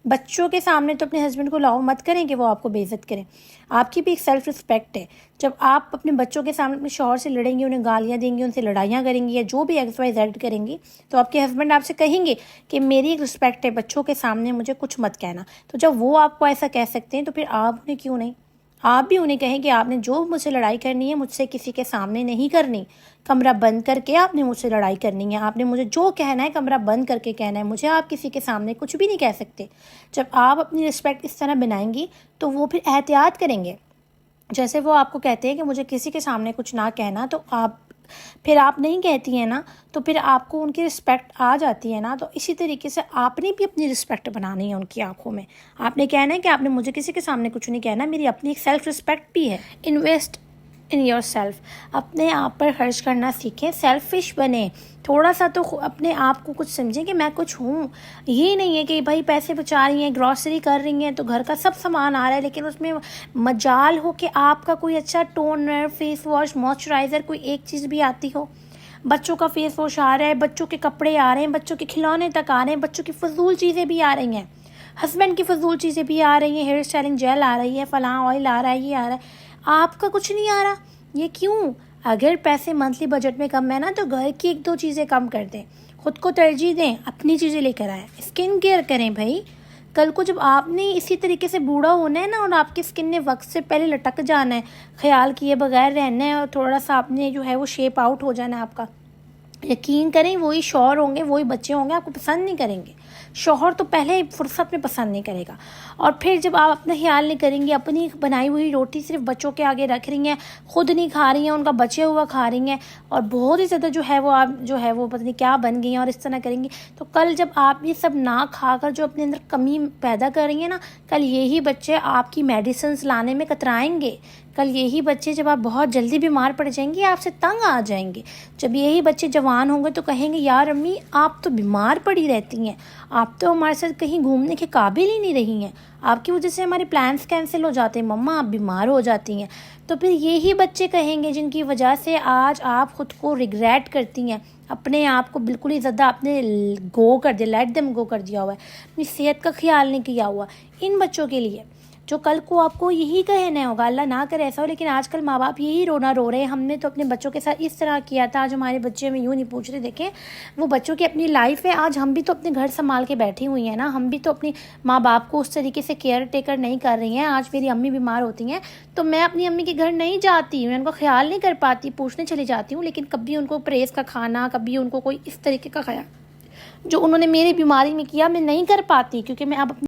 بچوں کے سامنے تو اپنے ہسبینڈ کو لاؤ مت کریں کہ وہ آپ کو بے عزت کریں. آپ کی بھی ایک سیلف رسپیکٹ ہے. جب آپ اپنے بچوں کے سامنے اپنے شوہر سے لڑیں گی، انہیں گالیاں دیں گی، ان سے لڑائیاں کریں گی یا جو بھی ایکس وائی زیڈ کریں گی، تو آپ کے ہسبینڈ آپ سے کہیں گے کہ میری ایک رسپیکٹ ہے، بچوں کے سامنے مجھے کچھ مت کہنا. تو جب وہ آپ کو ایسا کہہ سکتے ہیں تو پھر آپ انہیں کیوں نہیں؟ آپ بھی انہیں کہیں کہ آپ نے جو مجھ سے لڑائی کرنی ہے مجھ سے کسی کے سامنے نہیں کرنی. کمرہ بند کر کے آپ نے مجھ سے لڑائی کرنی ہے. آپ نے مجھے جو کہنا ہے کمرہ بند کر کے کہنا ہے. مجھے آپ کسی کے سامنے کچھ بھی نہیں کہہ سکتے. جب آپ اپنی رسپیکٹ اس طرح بنائیں گی تو وہ پھر احتیاط کریں گے. جیسے وہ آپ کو کہتے ہیں کہ مجھے کسی کے سامنے کچھ نہ کہنا، تو آپ نہیں کہتی ہیں نا، تو پھر آپ کو ان کی رسپیکٹ آ جاتی ہے نا. تو اسی طریقے سے آپ نے بھی اپنی رسپیکٹ بنانی ہے ان کی آنکھوں میں. آپ نے کہنا ہے کہ آپ نے مجھے کسی کے سامنے کچھ نہیں کہنا، میری اپنی ایک سیلف رسپیکٹ بھی ہے. Invest in your self. اپنے آپ پر خرچ کرنا سیکھیں. سیلفش بنیں. تھوڑا سا تو اپنے آپ کو کچھ سمجھیں کہ میں کچھ ہوں. یہ نہیں ہے کہ بھائی پیسے بچا رہی ہیں، گروسری کر رہی ہیں تو گھر کا سب سامان آ رہا ہے، لیکن اس میں مجال ہو کہ آپ کا کوئی اچھا ٹونر، فیس واش، موئسچرائزر، کوئی ایک چیز بھی آتی ہو. بچوں کا فیس واش آ رہا ہے، بچوں کے کپڑے آ رہے ہیں، بچوں کے کھلونے تک آ رہے ہیں، بچوں کی فضول چیزیں بھی آ رہی ہیں، ہسبینڈ کی فضول چیزیں بھی آ رہی ہیں، ہیئر اسٹائلنگ جیل آ رہی ہے، فلاں آئل آ رہا ہے، یہ آ رہا ہے. آپ کا کچھ نہیں آ رہا. یہ کیوں؟ اگر پیسے منتھلی بجٹ میں کم ہے نا تو گھر کی 1-2 چیزیں کم کر دیں. خود کو ترجیح دیں، اپنی چیزیں لے کر آئیں. اسکن کیئر کریں بھائی. کل کو جب آپ نے اسی طریقے سے بوڑھا ہونا ہے نا اور آپ کی اسکن نے وقت سے پہلے لٹک جانا ہے، خیال کیے بغیر رہنا ہے اور تھوڑا سا آپ نے جو ہے وہ شیپ آؤٹ ہو جانا ہے آپ کا، یقین کریں وہی شوہر ہوں گے، وہی بچے ہوں گے، آپ کو پسند نہیں کریں گے. شوہر تو پہلے فرصت میں پسند نہیں کرے گا. اور پھر جب آپ اپنا خیال نہیں کریں گے، اپنی بنائی ہوئی روٹی صرف بچوں کے آگے رکھ رہی ہیں، خود نہیں کھا رہی ہیں، ان کا بچے ہوا کھا رہی ہیں، اور بہت ہی زیادہ جو ہے وہ آپ جو ہے وہ پتہ نہیں کیا بن گئی ہیں اور اس طرح کریں گی، تو کل جب آپ یہ سب نہ کھا کر جو اپنے اندر کمی پیدا کر رہی ہیں نا، کل یہی بچے آپ کی میڈیسنز لانے میں کترائیں گے. کل یہی بچے جب آپ بہت جلدی بیمار پڑ جائیں گے آپ سے تنگ آ جائیں گے. جب یہی بچے جوان ہوں گے تو کہیں گے یار امی آپ تو بیمار پڑی رہتی ہیں، آپ تو ہمارے ساتھ کہیں گھومنے کے قابل ہی نہیں رہی ہیں، آپ کی وجہ سے ہمارے پلانس کینسل ہو جاتے ہیں، مما آپ بیمار ہو جاتی ہیں. تو پھر یہی بچے کہیں گے جن کی وجہ سے آج آپ خود کو ریگریٹ کرتی ہیں، اپنے آپ کو بالکل ہی زیادہ آپ نے گو کر دیا، لیٹ دم گو کر دیا ہوا ہے، اپنی صحت کا خیال نہیں کیا ہوا. ان بچوں کے لیے جو کل کو آپ کو یہی کہنا ہوگا، اللہ نہ کرے ایسا ہو، لیکن آج کل ماں باپ یہی رونا رو رہے ہیں ہم نے تو اپنے بچوں کے ساتھ اس طرح کیا تھا، آج ہمارے بچے ہمیں یوں نہیں پوچھ رہے. دیکھیں وہ بچوں کی اپنی لائف ہے، آج ہم بھی تو اپنے گھر سنبھال کے بیٹھی ہوئی ہیں نا، ہم بھی تو اپنی ماں باپ کو اس طریقے سے کیئر ٹیکر نہیں کر رہی ہیں. آج میری امی بیمار ہوتی ہیں تو میں اپنی امی کے گھر نہیں جاتی، میں ان کو خیال نہیں کر پاتی، پوچھنے چلی جاتی ہوں، لیکن کبھی ان کو پرہیز کا کھانا، کبھی ان کو کوئی اس طریقے کا خیال جو انہوں نے میری بیماری میں کیا میں نہیں کر پاتی، کیونکہ میں اب